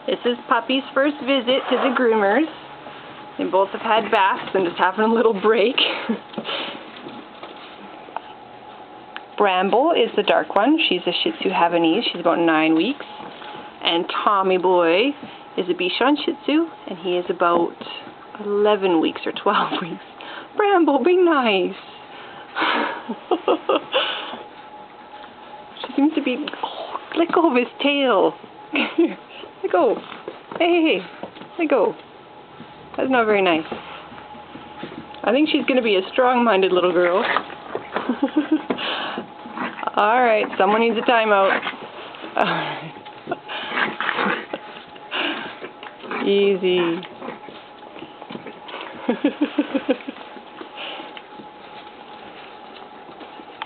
This is Puppy's first visit to the groomers. They both have had baths and just having a little break. Bramble is the dark one. She's a Shih Tzu Havanese. She's about 9 weeks. And Tommy boy is a Bichon Shih Tzu, and he is about 11 weeks or 12 weeks. Bramble, be nice. She seems to be... Oh, let go of his tail. Let go. Hey, let go. That's not very nice. I think she's going to be a strong-minded little girl. Alright, someone needs a timeout. Easy.